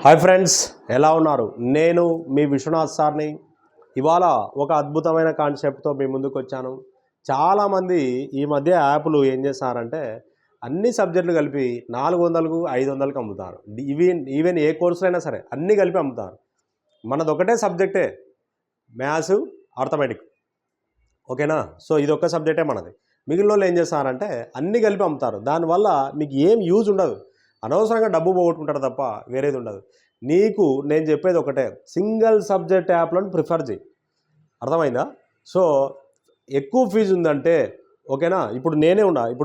Hi friends, ఎలా ఉన్నారు? నేను మీ విశ్వనాథ్ సార్ని. ఇవాళ ఒక అద్భుతమైన కాన్సెప్ట్తో మీ ముందుకు వచ్చాను. చాలామంది ఈ మధ్య యాప్లు ఏం చేస్తారంటే అన్ని సబ్జెక్టులు కలిపి 400కు 500కు అమ్ముతారు. ఈవెన్ ఏ కోర్సులు అయినా సరే అన్నీ కలిపి అమ్ముతారు. మనది ఒకటే సబ్జెక్టే, మ్యాథ్స్, అర్థమెటిక్. ఓకేనా? సో ఇది ఒక్క సబ్జెక్టే మనది. మిగిలిన వాళ్ళు ఏం చేస్తారంటే అన్నీ కలిపి అమ్ముతారు. దానివల్ల మీకు ఏం యూజ్ ఉండదు. అనవసరంగా డబ్బు పోగొట్టుకుంటారు తప్ప వేరేది ఉండదు. నీకు నేను చెప్పేది ఒకటే, సింగిల్ సబ్జెక్ట్ యాప్లను ప్రిఫర్ చేయి. అర్థమైందా? సో ఎక్కువ ఫీజు ఉందంటే ఓకేనా, ఇప్పుడు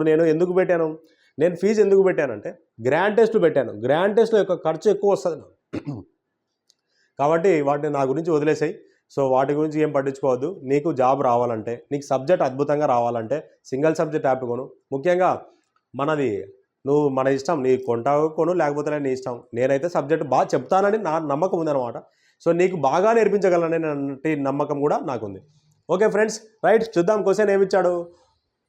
నేను ఎందుకు పెట్టాను, నేను ఫీజు ఎందుకు పెట్టానంటే గ్రాండ్ టెస్ట్లు పెట్టాను. గ్రాండ్ టెస్ట్లో యొక్క ఖర్చు ఎక్కువ వస్తుంది కాబట్టి వాటిని నా గురించి వదిలేసాయి. సో వాటి గురించి ఏం పట్టించుకోవద్దు. నీకు జాబ్ రావాలంటే, నీకు సబ్జెక్ట్ అద్భుతంగా రావాలంటే సింగిల్ సబ్జెక్ట్ యాప్ కొను. ముఖ్యంగా మనది నువ్వు మన ఇష్టం, నీ కొంటావు కొను, లేకపోతే నీ ఇష్టం. నేనైతే సబ్జెక్ట్ బాగా చెప్తానని నా నమ్మకం ఉందన్నమాట. సో నీకు బాగా నేర్పించగలనని నమ్మకం కూడా నాకుంది. ఓకే ఫ్రెండ్స్, రైట్, చూద్దాం. క్వశ్చన్ ఏమిచ్చాడు?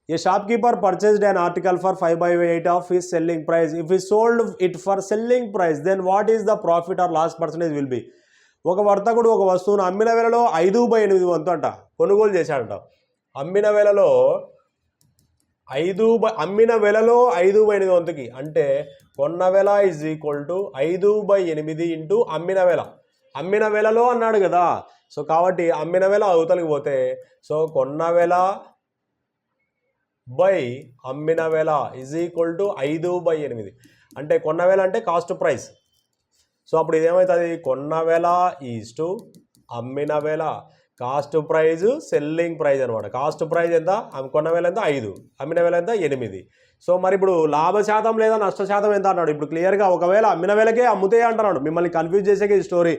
A shopkeeper purchased an article for 5/8 of his selling price. If he sold it for selling price, then what is the profit or loss percentage will be? ఒక వర్తకుడు ఒక వస్తువును అమ్మిన వేలలో 5/8 వంతు అంట కొనుగోలు చేశాడంట. అమ్మిన వేలలో 5/8 వంతుకి అంటే కొన్న వేల ఈజ్ ఈక్వల్ టు 5/8 ఇంటూ అమ్మిన వేల. అమ్మిన వేలలో అన్నాడు కదా, సో కాబట్టి అమ్మిన వేల అవతలికి పోతే సో కొన్న వేల బై అమ్మిన వేల ఈజ్ ఈక్వల్ టు 5/8. అంటే కొన్న వేల అంటే కాస్ట్ ప్రైస్. సో అప్పుడు ఇదేమవుతుంది? కొన్న వేల ఈజ్ టు అమ్మిన వేల, కాస్ట్ ప్రైజ్ సెల్లింగ్ ప్రైజ్ అనమాట. కాస్ట్ ప్రైజ్ ఎంత? కొన్న వేల ఎంత? 5, అమ్మిన వేల ఎంత? 8. సో మరి ఇప్పుడు లాభ శాతం లేదా నష్ట శాతం ఎంత అన్నాడు? ఇప్పుడు క్లియర్గా ఒకవేళ అమ్మిన వేలకే అమ్ముతే అంటున్నాడు, మిమ్మల్ని కన్ఫ్యూజ్ చేసేకే ఈ స్టోరీ.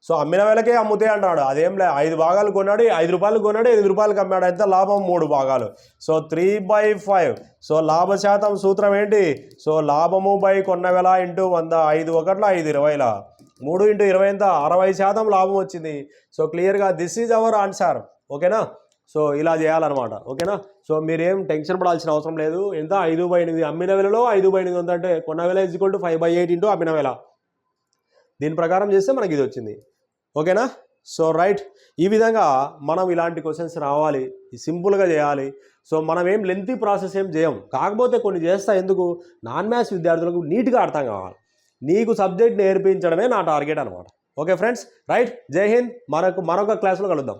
సో అమ్మిన వేలకే అమ్ముతే అంటున్నాడు, అదేం లే. 5 భాగాలు కొన్నాడు, 5 రూపాయలు కొన్నాడు, 8 రూపాయలకి అమ్మాడు. ఎంత లాభం? 3 భాగాలు. సో 3/5. సో లాభ శాతం సూత్రం ఏంటి? సో లాభము బై కొన్న వేల ఇంటూ 100. 5 ఒకట్ల 5 20ల 3 ఇంటూ 20 ఎంత? 60% లాభం వచ్చింది. సో క్లియర్గా దిస్ ఈజ్ అవర్ ఆన్సర్. ఓకేనా? సో ఇలా చేయాలన్నమాట. ఓకేనా? సో మీరేం టెన్షన్ పడాల్సిన అవసరం లేదు. ఎంత? 5/8. అమ్మిన వేలలో 5/8 ఎంత అంటే కొన్న వేల ఈజ్ ఈక్వల్ టు 5/8 ఇంటూ అమ్మిన వేల. దీని ప్రకారం చేస్తే మనకి ఇది వచ్చింది. ఓకేనా? సో రైట్, ఈ విధంగా మనం ఇలాంటి క్వశ్చన్స్ రావాలి, సింపుల్గా చేయాలి. సో మనం ఏం లెంతీ ప్రాసెస్ ఏం చేయం, కాకపోతే కొన్ని చేస్తా. ఎందుకు? నాన్ మ్యాథ్స్ విద్యార్థులకు నీట్గా అర్థం కావాలి. నీకు సబ్జెక్ట్ నేర్పించడమే నా టార్గెట్ అనమాట. ఓకే ఫ్రెండ్స్, రైట్, జై హింద్. మరొక క్లాస్లో కలుద్దాం.